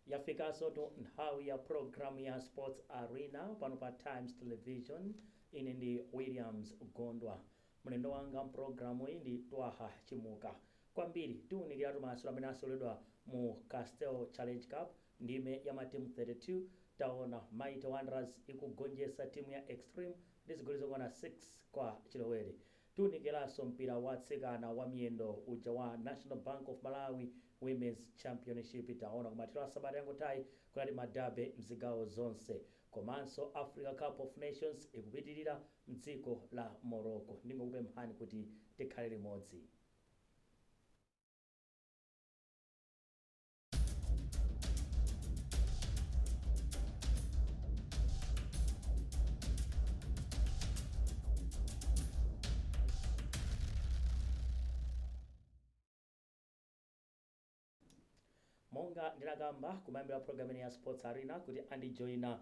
yafikaso to nthawi ya program ya sports arena pano pa Times Television. Ine ndi Williams Gondwa, mlendo wanga mpulogalamu iyi ndi Twaha Chimuka. Kwambiri tiwunikiratu masewero amene aseweredwa mu Castel Challenge Cup ndime ya matimu 32. Taona Mighty Wanderers ikugonjetsa timu ya Extreme ndi zigoli zokwana 6 kwa chilowere. Tiwunikiranso mpira watsikana wa miyendo uja wa National Bank of Malawi Women's Championship. Taona kumathero a sabata yangutayi kunali madabe mzigawo zonse, komanso Africa Cup of Nations ikupitirira mdziko la Morocco. Ndingokupemphani kuti tikhale limodzi. Monga ndinakamba kumayambira program ya Sports Arena kuti andijoyina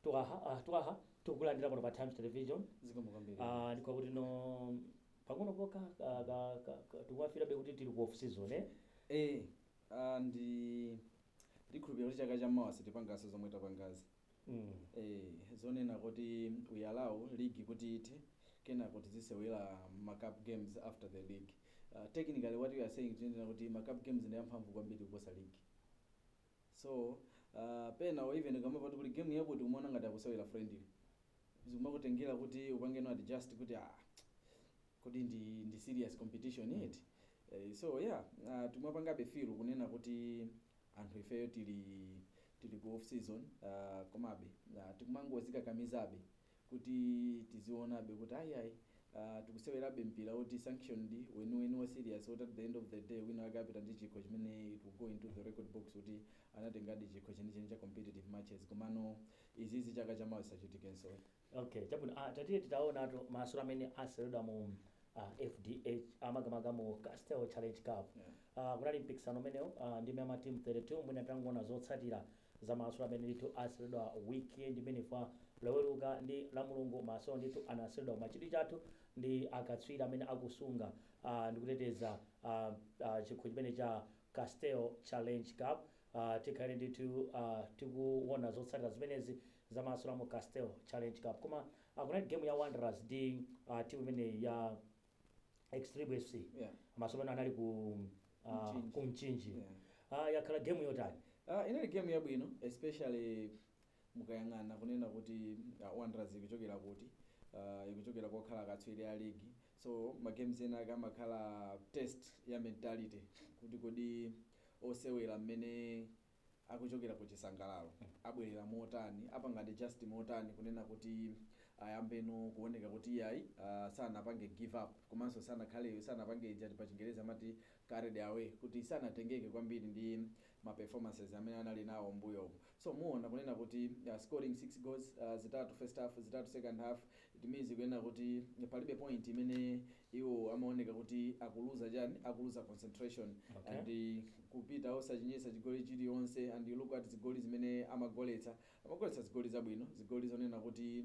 Twaha tikulandira pano pa Times Television. Ndikwa kuti no pang'ono poka tikuwafira be kuti tili ku off season ndikhulupirira kuti chaka chammawa sitipangaso zomwe tapangazi. Zonena kuti we allow league kuti ite kena kuti zisewera ma cup games after the league. Technically what we are saying is kuti ma cup games ndi yamphamvu kwambiri kuposa league. So pena or even kama kuti game yako tikumona ngati akusewera friendly, zimakutengera kuti upange no adjust kuti kuti ndi serious competition yet. So yeah, tumapanga befiru kunena kuti anthu ifeyo tili ku off season, komabe tikumangozika kamizabe kuti tizionabe kuti ayi tikusewerabe mpira kuti sanctioned when was serious, what at the end of the day wina akapita ndi chikho chimene it will go into the record books kuti anatengadi chikho chenicheni cha competitive matches. Komano izizi chaka chamawa sachitikenso. Okay, chabwino tatiye titaona to masewero amene aseweredwa mu FDH amagamaga mu Castel Challenge Cup. Kunali mpikisano umenewo ndime ya matimu 32 mwina tangoona zotsatira za masewero amene ndithu aseweredwa weekend imene fa loweruka ndi la mulungu. Masewero ndithu anaseweredwa machidwi chathu ndi akatswiri amene akusunga ndikuteteza chikho chimene cha Castel Challenge Cup. Tikhale ndithu tikuona zotsatira zimenezi za masewero mu Castel Challenge Cup. Koma kunali game ya Wanderers ndi timu imene ya Extreme FC. Masewero anali ku Mchinji. Yakhala game yotani? Inali game yabwino, especially mukayang'ana kunena kuti Wanderers ikuchokera kuti ikuchokera kokhala akatswiri a league. So ma games ena akamakhala test ya mentality kuti kodi osewera mmene akuchokera ku chisangalalo abwerera motani, apangati just motani kunena kuti ayambeno kuoneka kuti yayi sanapange give up, komanso sanapange jati pa Chingereza amati carried away, kuti sanatengeke kwambiri ndi ma performances amene anali nawo mbuyo. So muona kunena kuti scoring 6 goals, zitatu first half, zitatu second half, it means kunena kuti palibe point imene iwo amaoneka kuti akuluza concentration. Okay. And kupita osachinyesa chigoli chiliyonse, and you look at zigoli zimene amagoletsa zigoli zabwino, zigoli zonena kuti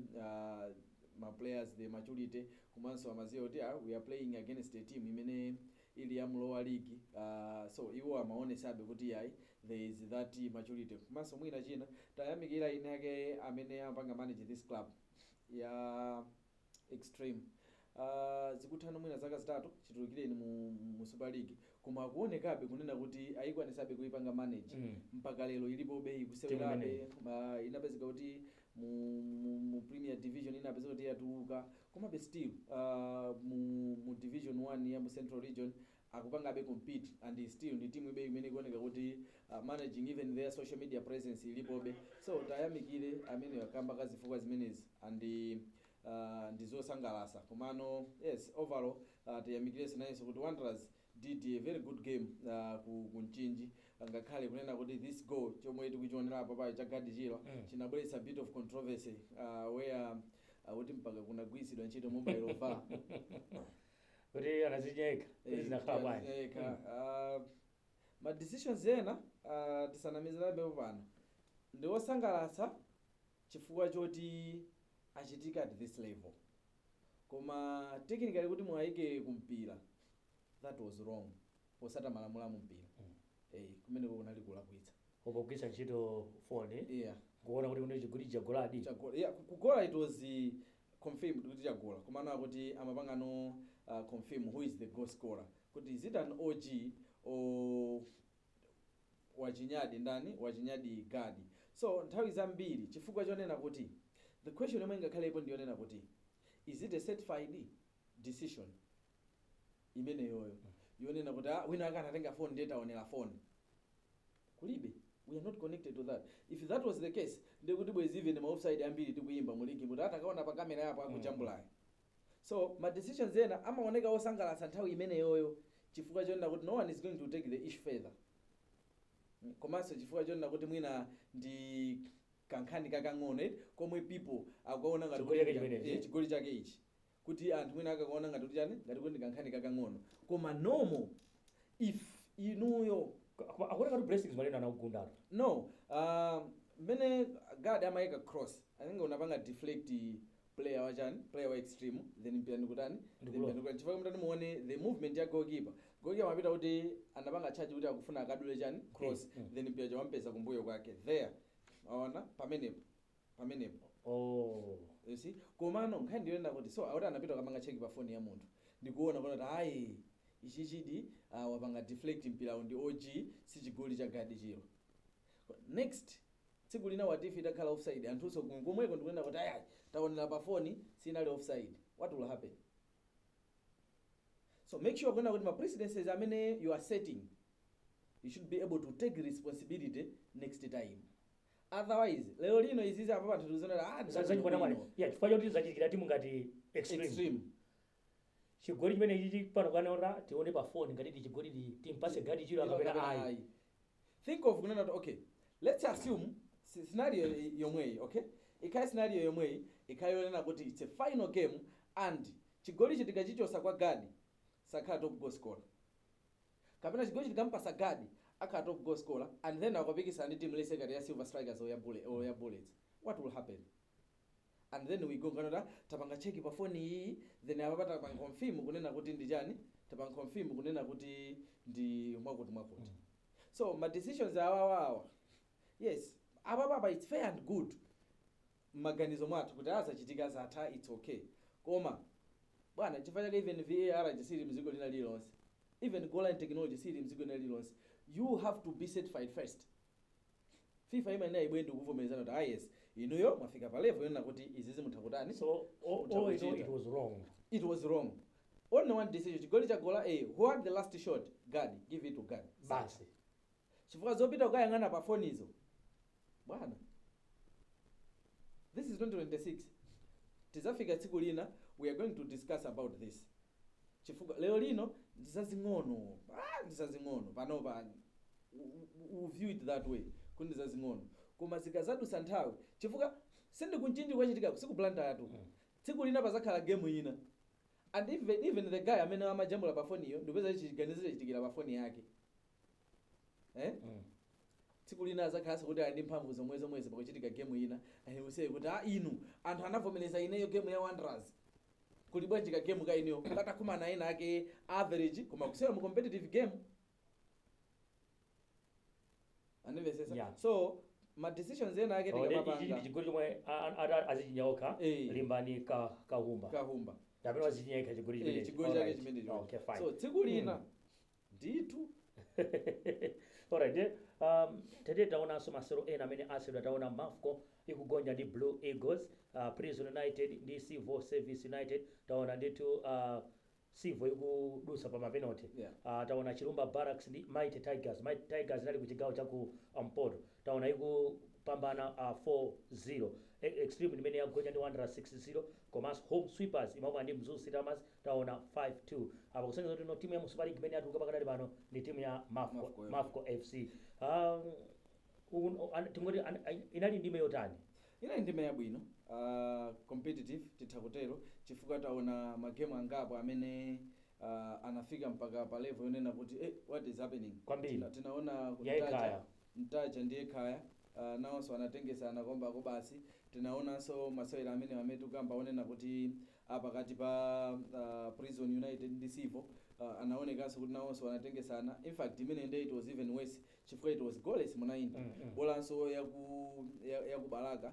ma players the maturity, komanso amaziwa kuti we are playing against a team imene ili ya lower league. So iwo amaonesabe kuti yayi there is that maturity. Komanso mwina china tayamikira ine yake amene amapanga manage this club ya Extreme. Zikuthana mwina zaka zitatu chitulukireni mu Super League, koma kuonekabe kunena kuti ayikwanisabe kuipanga manage mpaka lero ilipobe ikusewerabe. Inapezeka kuti mu Premier Division inapezeka kuti yatuluka, koma be still mu Division 1 ya mu Central Region akupangabe compete, and still ndi team ibe imene ikuoneka kuti managing even their social media presence ilipobe. So tayamikire amene akamba kazifukwa zimenezi, and ndizosangalasa. Komano yes, overall tayamikire sinayinso kuti Wanderers did a very good game ku Mchinji, ngakhale kunena kuti this goal chomwe tikuchionera apa cha Gadijiro chinabweretsa a bit of controversy where kuti mpaka kuna gwisidwa ntchito mobile over kuti anazinyeka zinakhala ma decisions ena tisanamizirabe pano ndi osangalasa chifukwa choti achitika at this level, koma technically kuti mwayike kumpira that was wrong, posata malamulo a mumpira. Kumene kunali kulakwitsa. ukugwisa ntchito phone yeah kuona kuti kune chigoli chagoladi yeah kugola it was confirmed kuti chagola komana kuti amapanga no confirm who is the goal scorer kuti is it an OG or wachinyadi ndani wachinyadi gadi. So nthawi zambiri chifukwa chonena kuti the question yomwe ingakhalepo ndiyonena kuti is it a certified decision imeneyoyo yonena kuti wina akanatenga phone data onela phone kulibe. We are not connected to that. If that was the case, they would be even ma offside ambiri tikuyimba muliki but atakaona pa camera yapo akujambulayo. So my decisions zena amaoneka osangalatsa nthawi imeneyoyo chifukwa chonena kuti no one is going to take the issue further. Komanso chifukwa chonena kuti mwina ndi kankhani kakang'ono komwe people akuona ngati chigoli chake ichi kuti anthu mwina akaona ngati kuti chani ngati kuti kankhani kakang'ono koma normal if inuyo akuona kuti blessings malena anakugundana no mene God amayika cross anenge unapanga deflect player wachani player wa extreme then mpira ndikutani chifukwa mtani muone the movement ya goalkeeper amapita kuti anapanga charge kuti akufuna akadule chani cross then mpira chawampeza kumbuyo kwake there aona pamenepo you see komano nkhani ndiyenda kuti so akuti anapita akamanga check pa phone ya munthu ndikuona kuti ayi ichi chidi wapanga deflect mpira ndi OG si chigoli cha gadi chiro next tsiku lina what if itakhala offside anthuso kumweko ndikunena kuti ayi taonera pa phone sinali offside what will happen. So make sure kuti ma precedences amene you are setting you should be able to take responsibility next time. Otherwise lero lino izizi apa panthu tuzonera chifukwa choti zachitikira timu ngati extreme chigoli chimene ichi pano kanaona tione pa phone ngati chigoli timpase gadi chiro akapera ayi. Think of kunena kuti okay let's assume scenario yomweyi okay ikhale scenario yomweyi ikhale kuti it's a final game and chigoli chitika chichosa kwa gadi sakhala top goal scorer kapena chigoli chikampasa gadi akhala top goal scorer and then akapikisa ndi team lese ngati ya Silver Strikers or ya Bullets what will happen. And then we go ngana tapanga check pa phone iyi then apapata tapanga confirm kunena kuti ndi chani tapanga confirm kunena kuti ndi mwakuti. So my decisions awawa yes ababa it's fair and good maganizo mwathu kuti azachitika zatha it's okay koma bwana chifukwa chake even VAR chisiri mzigo lina lilonse even goal line technology siri mzigo lina lilonse you have to be certified first. FIFA imene ibwende kuvomerezana kuti yes inuyo mwafika pa level yona kuti izizi mutakutani so it was wrong. Only one decision chigoli cha gola who had the last shot God give it to God basi chifukwa zopita ukayang'ana pa phone izo bwana this is 2026 tizafika tsiku lina we are going to discuss about this chifukwa lero lino ndizazing'ono pano view it that way kuti ndizazing'ono koma zikazadusa nthawi chifukwa sindikunchinji kwachitika sikublanda yatu tsiku lina pazakhala game ina and even the guy amene amajambula pa phone iyo ndipeza chiganizire chitikira pa phone yake tsiku lina azakhala kuti ali ndi mphamvu zomwe pakuchitika game ina ayewuse kuti inu anthu anavomereza ineyo game ya Wanderers kuli bwanji ka game ka ineyo katakumana ina ake average koma kusema mu competitive game anivesesa so ma decisions ena ake tikamapanga chigoli chomwe azichinyaokha limbani kahumba tapena wazichinyeka chigoli chake chimene okay fine so tsiku lina nditu alright tete taonanso masero ena amene Arsenal taona Mafco ikugonja ndi Blue Eagles, Prison United ndi Civil Service United taona nditu Civil ikudusa pa mapenalty. Taona Chilumba Barracks ndi Mighty Tigers nali kuchigawo cha ku Mpoto taona ikupambana 4-0. Extreme limene yagonja ndi Wanderers 6-0 komanso Home Sweepers imamwa ndi Mzuzu City Hammers taona 5-2. Apa kusonyeza kuti no timu ya Super League imene yatuluka pakadali pano ndi timu ya Mafco FC. Tingoti inali ndime yotani? Inali ndime yabwino, competitive titakutero chifukwa taona magemu angapo amene anafika mpaka pa level yonena kuti what is happening kwambiri tinaona Mtacha ndiye Kaya nawonso anatengesana kombako basi tinaonanso masewera amene ametukamba onena kuti pakati pa Prison United ndi Sivo anaonekanso kuti nawonso anatengesana. In fact imene nde it was even worse chifukwa it was goalless mu 90 bolanso yaku Balaka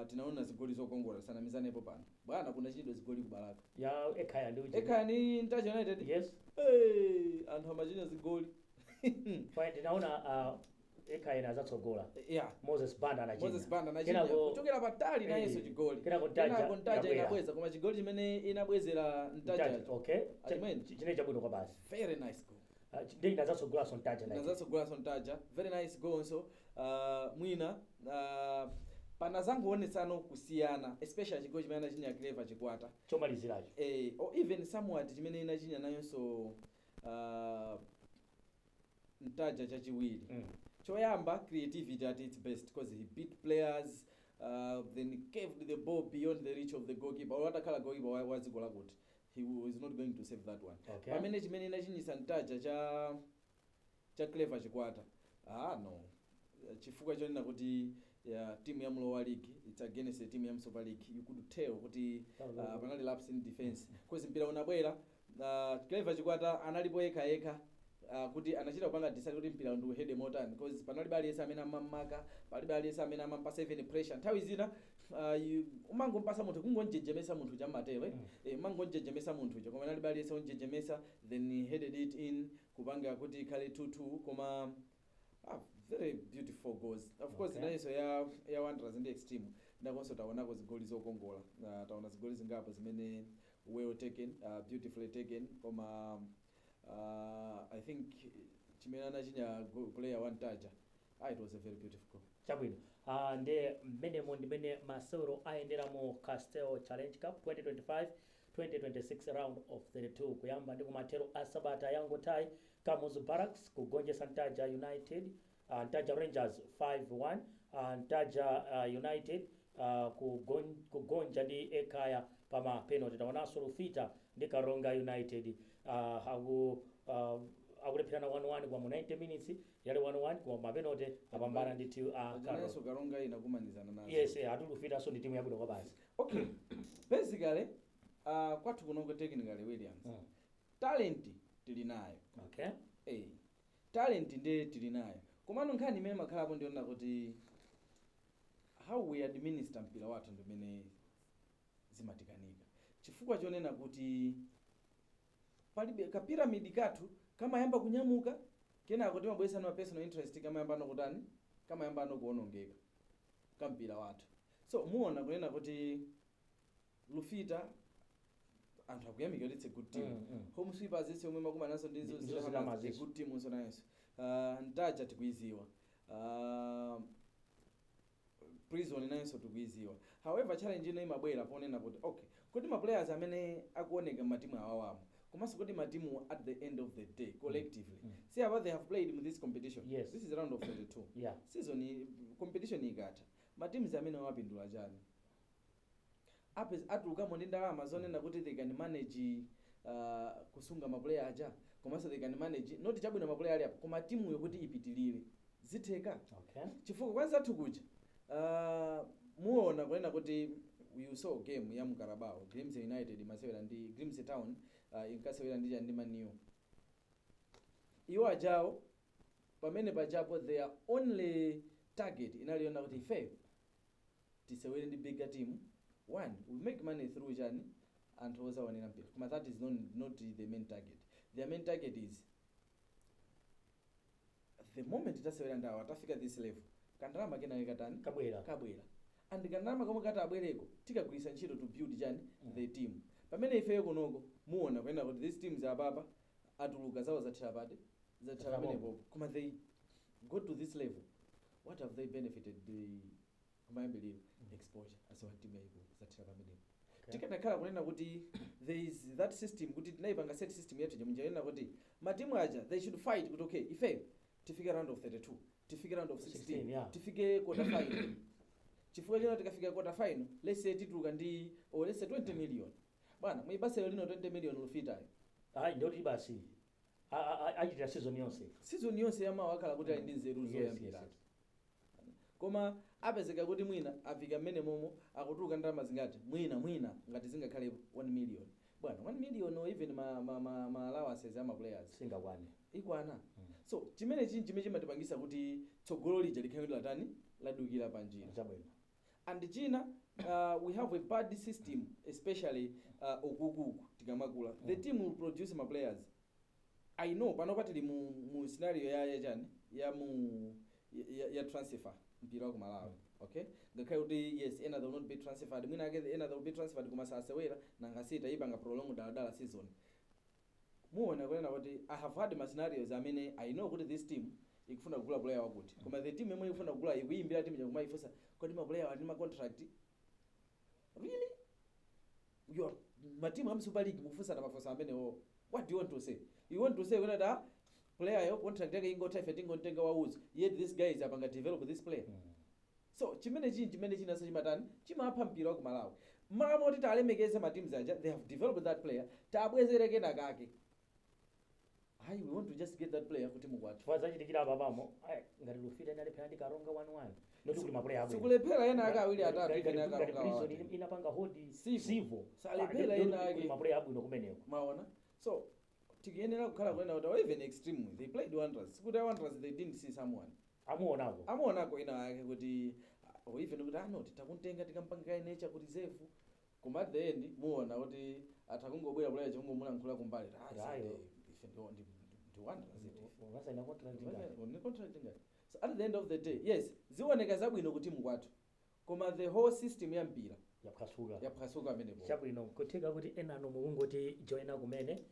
tinaona zigoli zokongola sana mizanepo pano bwana kuna chidwe zigoli ku Balaka ya Ekhaya ndi Ekhaya ni Ntaja United yes anthu amachina zigoli fine tinaona Ekhaya inazatsogola yeah Moses Banda anachina kuchokera patali nayenso chigoli kenako Ntaja inabweza koma chigoli chimene inabwezera Ntaja okay chimene chine chabwino kwa basi very nice goal ndi inazatsogola so Ntaja Ntaja very nice goal so mwina pana zangoonetsano kusiyana especially chigoli chimene anachinya Clever Chikwata chomaliziracho or even somewhat chimene inachinya nayonso Ntaja chachiwiri choyamba creativity at its best because he beat players then caved the ball beyond the reach of the goalkeeper or watakhala goalkeeper wazikola kuti he was not going to save that one pamene chimene inachinyisa Ntaja cha Clever Chikwata no chifukwa chonena kuti team ya Mlowa League it's against the team ya Super League you could tell kuti panali lapse in defense because mpira unabwera Clever Chikwata analipo yekha kuti anachita kupanga decide kuti mpira ndi uhede motani because panalibe aliyesa amene amamaka palibe aliyesa amene amampa 7 pressure nthawi zina umangompasa munthu kungonjejemesa munthu chamatero umangonjejemesa munthu koma analibe aliyesa onjejemesa then he headed it in kupanga kuti ikhale 2-2 koma very beautiful goals of course inayinso ya Wanderers ndi Extreme ndakonso taonako zigoli zokongola taona zigoli zingapo zimene well taken beautifully taken koma I think chimene anachinya player wa Ntaja it was a very beautiful goal chabwino nde mmenemo ndimene masewero ayendera mu Castel Challenge Cup 2025-2026 round of 32 kuyamba ndi kumathero asabata yangotai Kamuzu Barracks kugonjetsa Ntaja United Ntaja Rangers 5-1 Ntaja United kugonja ndi Ekhaya pama penalty taonanso Lufita ndi Karonga United akulepherana 1-1 kwa mu 90 minutes yali 1-1 kwa mapenalty apambana ndi Karonga inakumanizana nazo yes Lufita so ndi timu yabwino kwa basi okay basically kwathu kunoko technically Williams talent tili nayo okay talent ndi tili nayo komano nkhani imene makhalapo ndiona kuti how we administer mpira wathu ndimene zimatikanika chifukwa chonena kuti palibe ka pyramid kathu kamayamba kunyamuka kenako timabwesana ma personal interest kamayamba nokutani kamayamba nokuonongeka kampira wathu so muona kunena kuti Lufita anthu akuyamika kuti it's a good team home sweepers isi omwe makuma naso ndizo zilama a good team unso nayenso Ntaja tikuiziwa Prison nayenso tikuiziwa however challenge ino imabwera ponena kuti okay kuti ma players amene akuoneka matimu awawamo komanso kuti matimu at the end of the day collectively see how they have played in this competition yes. This is a round of 32 season competition ikatha matimu amene wapindula chani atulukamo ndi ndalama zonena kuti they can manage kusunga ma player aja komanso they can manage not chabwino ma player ali apo koma timu yokuti ipitilire zitheka chifukwa kwanza tukuja muona kunena kuti you saw game ya Mkarabao Grimsby United masewera ndi Grimsby Town inkasewera ndi Maniu iwo ajao pamene pajapo their only target inaliona kuti ife tisewere ndi bigger team one we make money through chani anthu osawanira mpira koma that is not the main target. Their main target is the moment tasewera ndawo tafika this level kandalama kena katani kabwera and kandalama komwe kati abwereko tikagwirisa ntchito to build chani the team pamene ifeyo kunoko muona kwenda kuti these teams apapa atuluka zawo zathira pati zathira pamenepo koma they go to this level what have they benefited the kumayambiriro exposure as a team yayiko zathira pamenepo tikanakhala kunena kuti there is that system kuti tinaipanga set system yetu jamunjanena kuti matimu aja they should fight kuti okay ife tifike round of 32 tifike round of 16 tifike quarter final chifukwa chino tikafika quarter final let's say tituluka ndi or let's say 20 million bwana mwibaselo lino 20 million Lufita ndio basi ajira season yonse yamawa akhala kuti ali ndi nzeru zoyambira koma apezeka kuti mwina afika mmene momo akutuluka ndalama zingati mwina ngati zingakhale 1 million bwana 1 million or even ma allowances ama players singakwane ikwana so chimene chimene chimatipangisa kuti tsogolo lija likhale latani ladukira panjira chabwino. and china we have a bad system especially ukuku tikamakula the team will produce ma players I know pano patili mu scenario ya transfer mpira wa Malawi okay ngakhale kuti yes ena they will not be transferred mwina ake ena they will be transferred kuma sasewera nangasita ipanga prolong dala season muona kwena kuti I have had my scenarios amene I know kuti this team ikufuna kugula player wakuti koma the team imwe ikufuna kugula ikuyimbira team yakuma ifusa kodi ma player ali ma contract really your my team am Super League mufusa na mafosa amene what do you want to say you want to say when that player yo contract yake ingotha ife ngotenga wauzo yet this guy is apanga develop this player so chimene china sachimatani chimapha mpira wa ku Malawi mama oti talemekeze ma teams aja they have developed that player tabwezereke nakake hayi we want to just get that player kuti mukwati faza chitikira babamo ngati Lufita inali penalty karonga 1-1 noti kuti maplaya abwe sikulephera ena aka awiri atatu ina karonga inapanga hodi sivo salephera ena ake maplaya abwe kumeneko maona so tikiyenera kukhala kwena kuti even extreme they played wonders sikuti wonders they didn't see someone amuonako ina ake kuti or even kuti anoti takuntenga tikampanga inecha kuti reserve koma at the end muona kuti atakungobwera player chongomulankhula kumbali ayo ife ndi wonders ungasaina contract ngati so at the end of the day yes zioneka zabwino kuti mukwatu koma the whole system ya mpira yaphwasuka amenepo chabwino kutheka kuti enano mukungoti joina kumene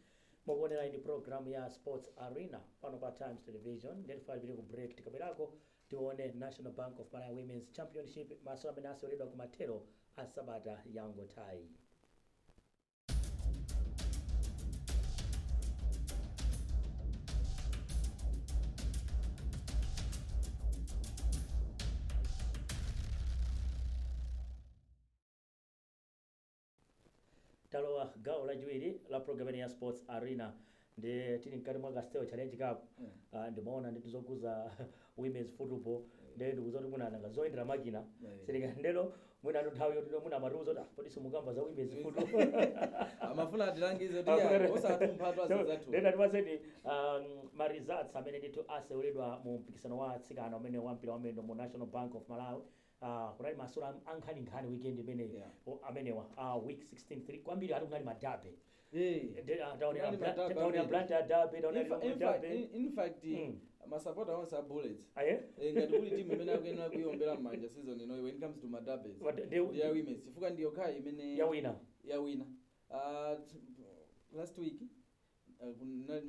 mukuonera ini program ya Sports Arena pano pa Times Television ndetufali vili ku break tikabwerako tione National Bank of Malawi Women's Championship masewera amene aseweredwa kumathero a Sabata yangotai. Talowa gawo lachiwiri la program ya Sports Arena ndi tili mkati mwa Castell Challenge Cup ndimaona ndi tizokuza women's football ndi ndikuza kuti muna nanga zoendera makina sirika ndelo muna nthawi yoti muna maruzo da poti simukamba za women's football amafuna atilangize kuti ya osatumphatwa azatu ndenda tiwaseni ma results amene ndithu aseweredwa mu mpikisano wa atsikana amene wampira wamendo mu National Bank of Malawi kunali masewera ankhani weekend imene amenewa week 16 kwambiri ali kunali madabe in fact masupporter onse a Bullets ngati kuli team imene akuyenera kuyombera manja season ino when it comes to madabe ya women sifuka ndiyo kai imene ya wina last week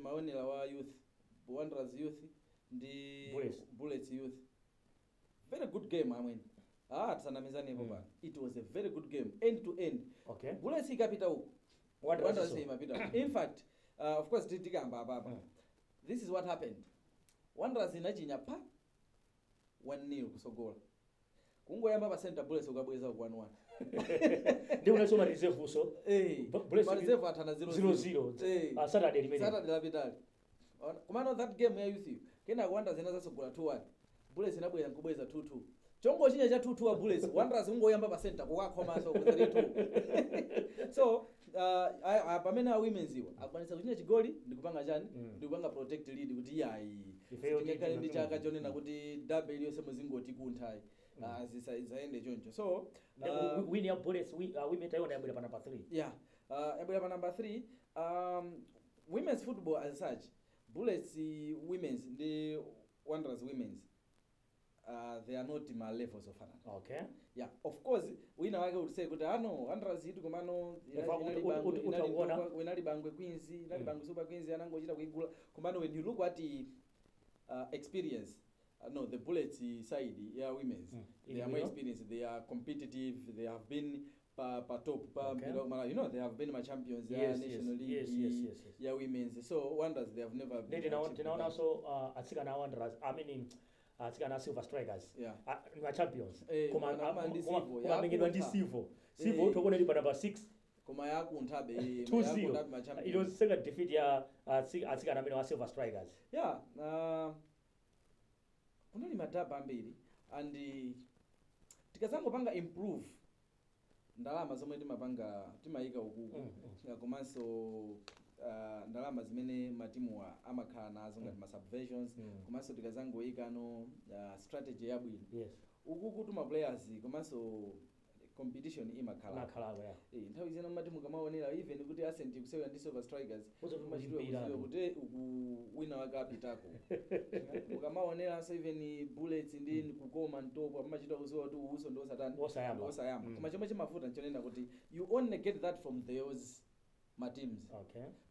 maonera wa youth Wanderers youth ndi Bullets youth very good game amweni tisanamizane ipo bana it was a very good game end to end okay Bullets ikapita huko Wanderers imapita in fact of course tikamba baba this is what happened Wanderers inachinya pa 1-0 kusogola kungoyamba pa center Bullets ukabweza ku 1-1 ndio unasoma reserve so Bullets reserve atana 0-0 Saturday lapitali kumano that game ya youth kena Wanderers inazasogola 2-1 Bullets inabweza kubweza 2-2 chongo chinya cha 2-2 wa Bullets Wanderers ungoyamba pa center kukakhoma so 3-2 so pamene women's iwo akwanisa kuchinya chigoli ndikupanga chani ndikupanga protect lead kuti yayi tikekale ndi chaka chonena kuti double iliyonse muzingoti kunthayi zisaende choncho so win ya Bullets women tayona yabwera pa number 3 yeah yabwera pa number 3 women's football as such Bullets women's ndi Wanderers women's they are not my levels of fanat. Okay. Yeah, of course, we know I would say good Wanderers hitu kumano inali bangwe Queens, inali bangwe Super Queens yanangochita kuigula kumano when you look at the experience no the Bullets side yeah women's they are more experienced, they are competitive, they have been top you know they have been my champions national league yeah women's so Wanderers they have never been now also atsikana Wanderers I mean atsikana Silver Strikers ma champions kuma mengedwa ndi Silver utokona ndi number 6 kuma yakunthabe ma champions it was second defeat ya atsikana amene wa Silver Strikers yeah kunali madaba ambiri and tikazangopanga improve ndalama zomwe timayika ukuku komanso ndalama zimene matimuwa amakhala nazo ngati ma subversions komanso tikazangoyika strategy yabwino ukuku tuma players komanso competition imakhala nthawi zina matimu kamaonera even kuti Ascent kusewera ndi Silver Strikers kuziwa kuti ukuwina wakapitako mukamaonera so even Bullets ndi kukoma ntopo amachita kuziwa kuti uso ndo osayamba koma chomwe chimafuta nchonena kuti you only get that from those teams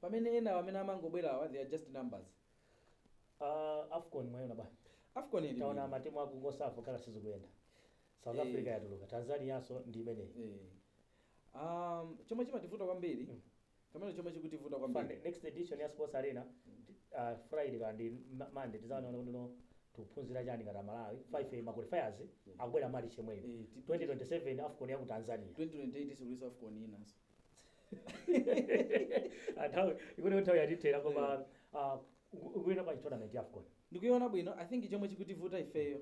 pamene ena amene amangobwerawa they are just numbers. AFCON mwayona ba AFCON taona matimu akungosafu kala sizikuyenda South Africa yatuluka Tanzania so ndi imeneyi chomwe chimativuta kwambiri kamene chomwe chikutivuta kwambiri next edition ya Sports Arena Friday kandi Monday tizaona kuno tuphunzira chani ngati Malawi 5 ma qualifiers akubwera mali chemweyo 2027 AFCON ya ku Tanzania 2028 sikuliso AFCON inaso atawe ikuti utawe yatitera koma ukuina pa tournament ya AFCON ndikuiona bwino. I think chomwe chikutivuta ifeyo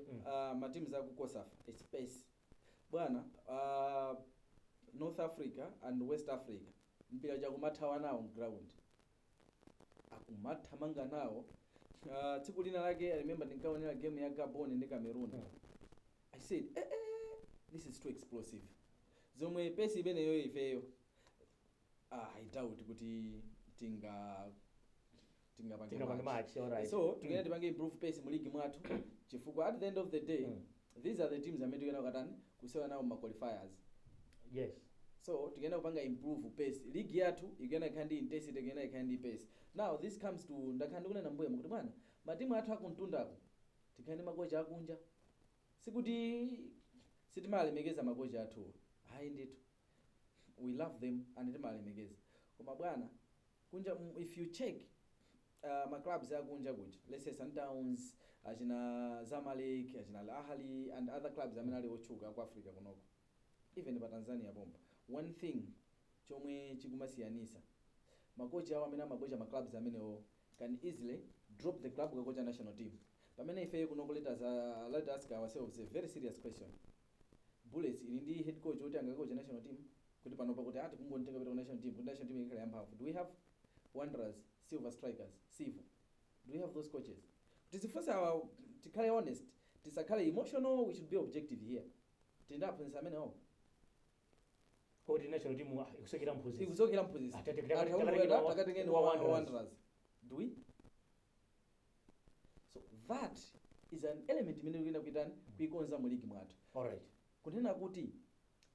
ma teams akukosafa space bwana. North Africa and West Africa mpira chakumathawa nawo ground akumathamanga nawo. Tsiku lina lake I remember ndinkaonera game ya Gabon ndi Cameroon. I said this is too explosive zomwe pesi imeneyo ifeyo I doubt kuti tingapanga match. Alright, so tikene tipange improve pace mu league mwathu chifukwa at the end of the day these are the teams amene tikena katani kusewa nawo ma qualifiers. Yes, so tikena kupanga improve pace league yathu ikena kandi intensity ikena kandi pace. Now this comes to ndakhandi kunena mbuye mukuti bwana matimu athu akuntundako tikane makocha akunja sikuti sitimalemekeza makocha athu hayi nditu we love them and timalemekeza koma bwana kunja if you check ma clubs akunja kuja let's say Sundowns achina Zamalek achina Al Ahly and other clubs amene ali ochuka ku Africa kunoko even pa Tanzania pompa one thing chomwe chikumasiyanisa makocha awo amene amakocha ma clubs amenewo can easily drop the club kukocha national team. Pamene ife kunoko let us ask ourselves a very serious question. Bullets ili ndi head coach oti angakocha national team kuti panopa kuti ati kungontenga pita national team kuti national team ikhala yamphamvu. Do we have Wanderers, Silver Strikers, Sivu? Do we have those coaches? Tizifunsa tikhale honest, tisakhale emotional, we should be objective here. Tindaphunzitsa amene awo coordination team ikusokera mphunzitsi takatengeni wa Wanderers. Do we? So that is an element imene tikuyenda kuitani kuikonza mu league mwathu. Alright, kunena kuti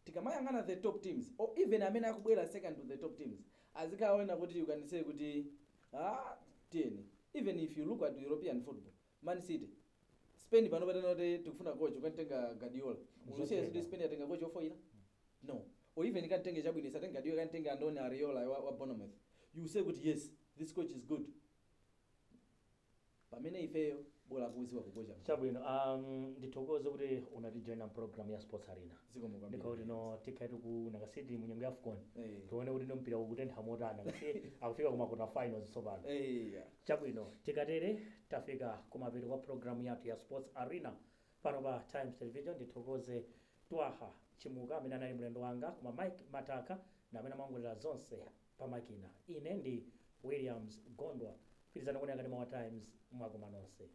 tikamayang'ana the top teams or even amene akubwera second to the top teams azikaona kuti you can say kuti tieni even if you look at European football, Man City, Spain pano patanote tikufuna coach ukantenga Guardiola usiye kuti Spain yatenga coach ofoira no, or even ikantenge chabwino isatenga Guardiola ikantenge Andoni Areola wa Bournemouth, you say kuti yes this coach is good. Pamene ifeyo bola kuziwa kukocha chabwino. Ndithokoze kuti unatijoina program ya Sports Arena ndikauti no tikati ku nakasiti mu nyengo ya AFCON tuone kuti no mpira ukutentha motana kasi akufika kuma quarter finals tsopano. Chabwino tikatere tafika kumapeto kwa program yathu ya Sports Arena pano pa Times Television. Ndithokoze Twaha Chimuka amene anali mlendo wanga kuma Mike Mataka na amene amangolera zonse pa makina. Ine ndi Williams Gondwa. Pizana kuona ngati Times mwakoma nonse.